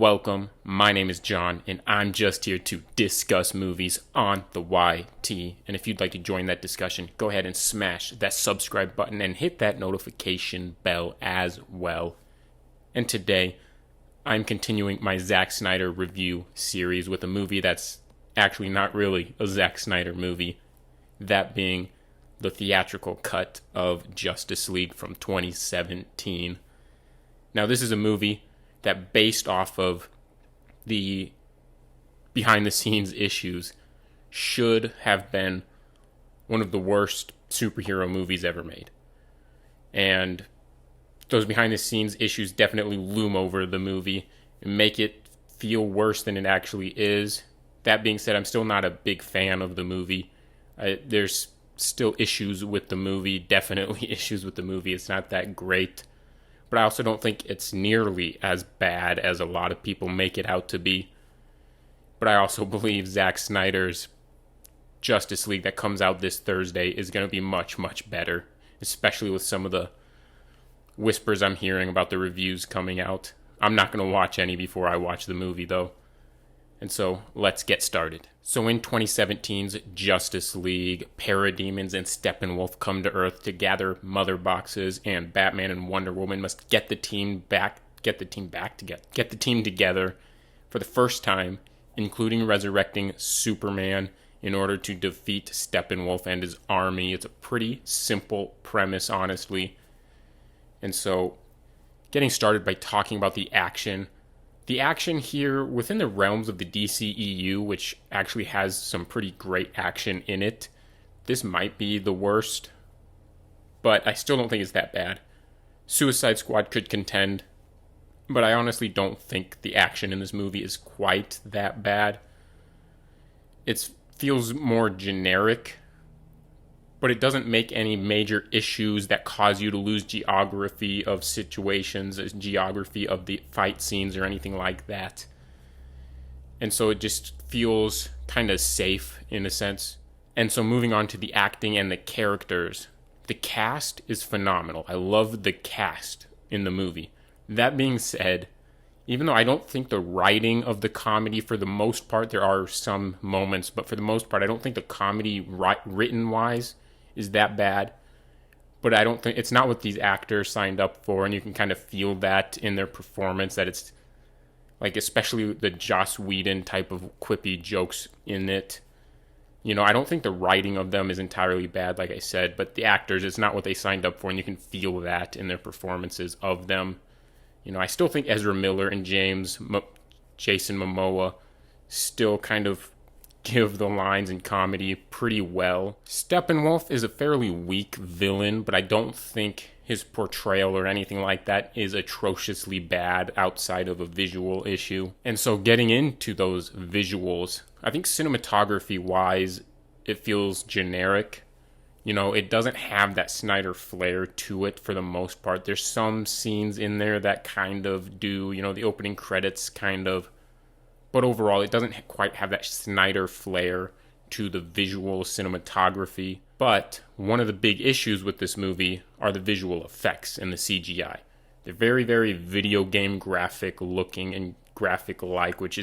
welcome. My name is John, and I'm just here to discuss movies on the YT. And if you'd like to join that discussion, go ahead and smash that subscribe button and hit that notification bell as well. And today, I'm continuing my Zack Snyder review series with a movie that's actually not really a Zack Snyder movie, that being the theatrical cut of Justice League from 2017. Now, this is a movie that, based off of the behind-the-scenes issues, should have been one of the worst superhero movies ever made. And those behind-the-scenes issues definitely loom over the movie and make it feel worse than it actually is. That being said, I'm still not a big fan of the movie. There's still issues with the movie, definitely issues with the movie. It's not that great. But I also don't think it's nearly as bad as a lot of people make it out to be. But I also believe Zack Snyder's Justice League that comes out this Thursday is going to be much, much better. Especially with some of the whispers I'm hearing about the reviews coming out. I'm not going to watch any before I watch the movie, though. And so, let's get started. So in 2017's Justice League, parademons and Steppenwolf come to Earth to gather mother boxes, and Batman and Wonder Woman must get the team together for the first time, including resurrecting Superman in order to defeat Steppenwolf and his army. It's a pretty simple premise, honestly. And so, getting started by talking about the action. The action here, within the realms of the DCEU, which actually has some pretty great action in it, this might be the worst, but I still don't think it's that bad. Suicide Squad could contend, but I honestly don't think the action in this movie is quite that bad. It feels more generic, but it doesn't make any major issues that cause you to lose geography of situations, geography of the fight scenes, or anything like that. And so it just feels kind of safe in a sense. And so moving on to the acting and the characters. The cast is phenomenal. I love the cast in the movie. That being said, even though I don't think the writing of the comedy, for the most part, there are some moments, but for the most part, I don't think the comedy written-wise is that bad. But I don't think, it's not what these actors signed up for, and you can kind of feel that in their performance, that it's like, especially the Joss Whedon type of quippy jokes in it. You know, I don't think the writing of them is entirely bad, like I said, but the actors, it's not what they signed up for, and you can feel that in their performances of them. You know, I still think Ezra Miller and Jason Momoa still kind of give the lines in comedy pretty well. Steppenwolf is a fairly weak villain, but I don't think his portrayal or anything like that is atrociously bad outside of a visual issue. And so getting into those visuals, I think cinematography-wise, it feels generic. You know, it doesn't have that Snyder flair to it for the most part. There's some scenes in there that kind of do, you know, the opening credits kind of. But overall, it doesn't quite have that Snyder flair to the visual cinematography. But one of the big issues with this movie are the visual effects and the CGI. They're very, very video game graphic looking and graphic like, which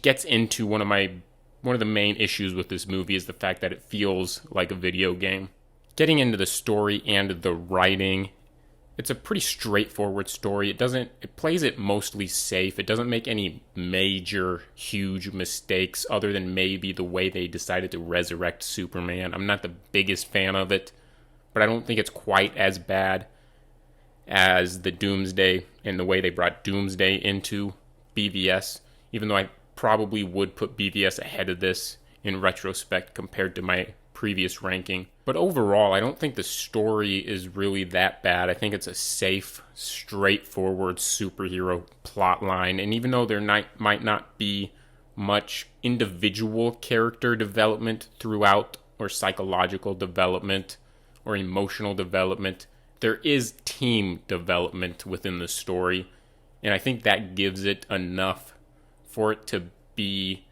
gets into one of the main issues with this movie, is the fact that it feels like a video game. Getting into the story and the writing, it's a pretty straightforward story. It plays it mostly safe. It doesn't make any major, huge mistakes other than maybe the way they decided to resurrect Superman. I'm not the biggest fan of it, but I don't think it's quite as bad as the Doomsday and the way they brought Doomsday into BVS, even though I probably would put BVS ahead of this in retrospect compared to my previous ranking. But overall, I don't think the story is really that bad. I think it's a safe, straightforward superhero plotline. And even though there might not be much individual character development throughout, or psychological development, or emotional development, there is team development within the story. And I think that gives it enough for it to be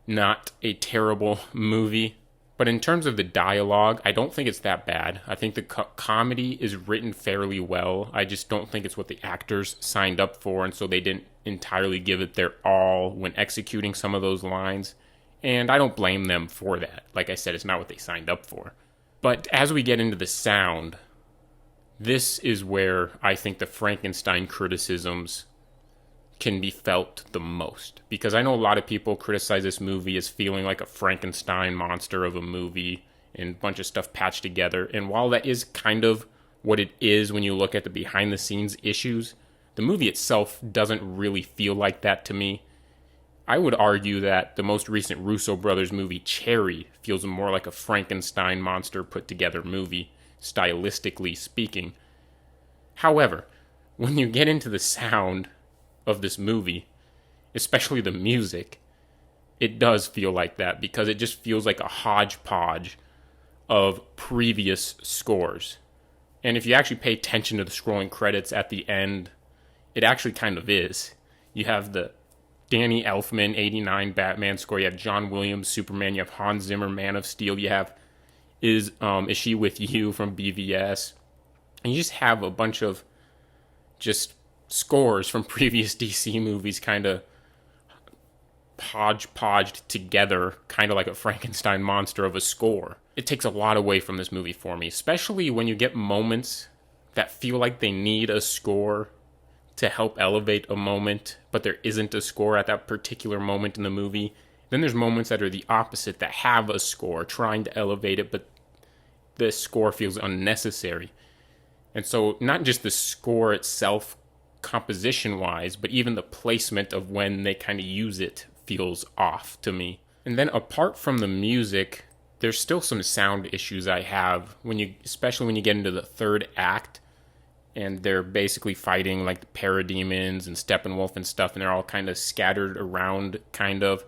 not a terrible movie. But in terms of the dialogue, I don't think it's that bad. I think the comedy is written fairly well. I just don't think it's what the actors signed up for, and so they didn't entirely give it their all when executing some of those lines, and I don't blame them for that. Like I said, it's not what they signed up for. But as we get into the sound, this is where I think the Frankenstein criticisms can be felt the most. Because I know a lot of people criticize this movie as feeling like a Frankenstein monster of a movie and a bunch of stuff patched together. And while that is kind of what it is when you look at the behind-the-scenes issues, the movie itself doesn't really feel like that to me. I would argue that the most recent Russo brothers movie, Cherry, feels more like a Frankenstein monster put together movie, stylistically speaking. However, when you get into the sound of this movie, especially the music, it does feel like that because it just feels like a hodgepodge of previous scores. And if you actually pay attention to the scrolling credits at the end, it actually kind of is. You have the Danny Elfman 89 Batman score, you have John Williams Superman, you have Hans Zimmer Man of Steel, you have Is She With You from BVS, and you just have a bunch of just scores from previous DC movies kind of hodgepodged together, kind of like a Frankenstein monster of a score. It takes a lot away from this movie for me, especially when you get moments that feel like they need a score to help elevate a moment, but there isn't a score at that particular moment in the movie. Then there's moments that are the opposite, that have a score, trying to elevate it, but the score feels unnecessary. And so not just the score itself, composition-wise, but even the placement of when they kind of use it feels off to me. And then apart from the music, there's still some sound issues I have, especially when you get into the third act, and they're basically fighting like the parademons and Steppenwolf and stuff, and they're all kind of scattered around, kind of.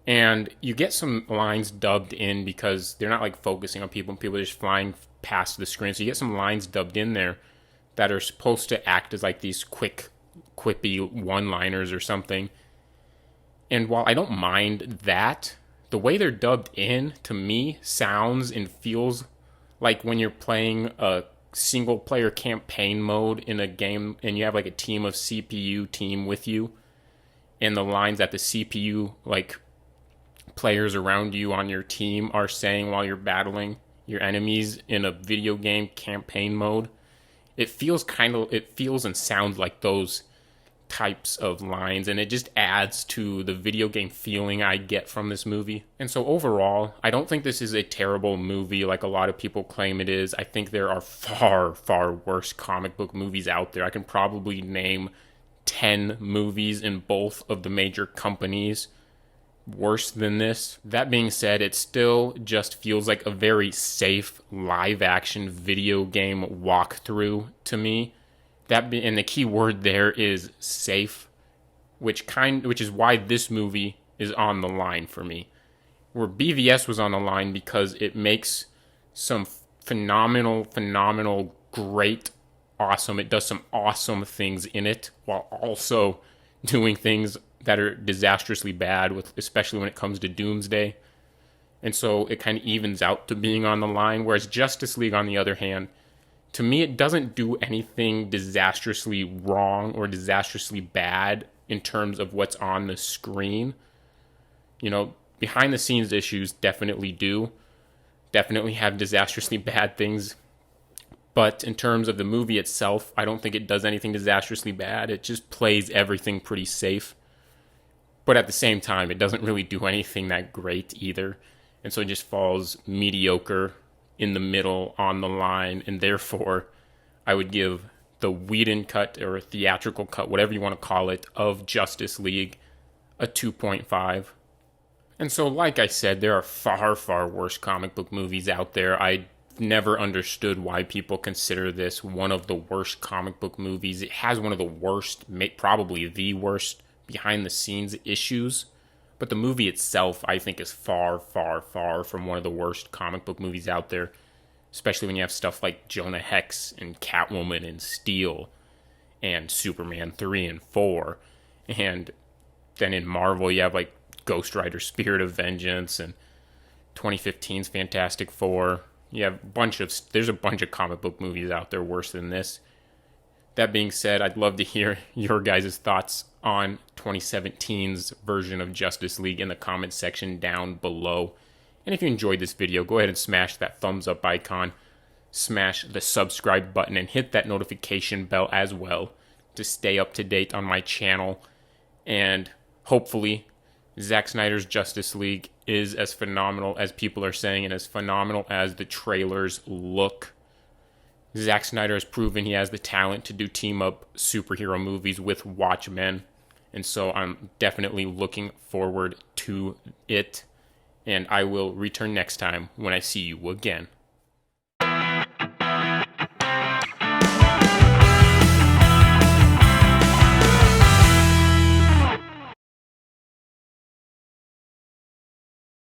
And you get some lines dubbed in because they're not like focusing on people are just flying past the screen. So you get some lines dubbed in there that are supposed to act as like these quick, quippy one-liners or something. And while I don't mind that, the way they're dubbed in, to me, sounds and feels like when you're playing a single-player campaign mode in a game and you have like a team of CPU team with you, and the lines that the CPU, like, players around you on your team are saying while you're battling your enemies in a video game campaign mode. It feels and sounds like those types of lines, and it just adds to the video game feeling I get from this movie. And so overall, I don't think this is a terrible movie like a lot of people claim it is. I think there are far, far worse comic book movies out there. I can probably name 10 movies in both of the major companies worse than this. That being said, it still just feels like a very safe live-action video game walkthrough to me. And the key word there is safe, which is why this movie is on the line for me. Where BVS was on the line because it makes some phenomenal, great, awesome. It does some awesome things in it while also doing things that are disastrously bad, especially when it comes to Doomsday. And so it kind of evens out to being on the line. Whereas Justice League, on the other hand, to me, it doesn't do anything disastrously wrong or disastrously bad in terms of what's on the screen. You know, behind the scenes issues definitely have disastrously bad things. But in terms of the movie itself, I don't think it does anything disastrously bad. It just plays everything pretty safe. But at the same time, it doesn't really do anything that great either. And so it just falls mediocre in the middle on the line. And therefore, I would give the Whedon cut or theatrical cut, whatever you want to call it, of Justice League a 2.5. And so, like I said, there are far, far worse comic book movies out there. I never understood why people consider this one of the worst comic book movies. It has one of the worst, probably the worst, behind-the-scenes issues. But the movie itself, I think, is far, far, far from one of the worst comic book movies out there. Especially when you have stuff like Jonah Hex and Catwoman and Steel and Superman 3 and 4. And then in Marvel, you have like Ghost Rider Spirit of Vengeance and 2015's Fantastic Four. You have there's a bunch of comic book movies out there worse than this. That being said, I'd love to hear your guys' thoughts on 2017's version of Justice League in the comments section down below. And if you enjoyed this video, go ahead and smash that thumbs up icon, smash the subscribe button, and hit that notification bell as well to stay up to date on my channel. And hopefully, Zack Snyder's Justice League is as phenomenal as people are saying and as phenomenal as the trailers look. Zack Snyder has proven he has the talent to do team-up superhero movies with Watchmen. And so I'm definitely looking forward to it. And I will return next time when I see you again.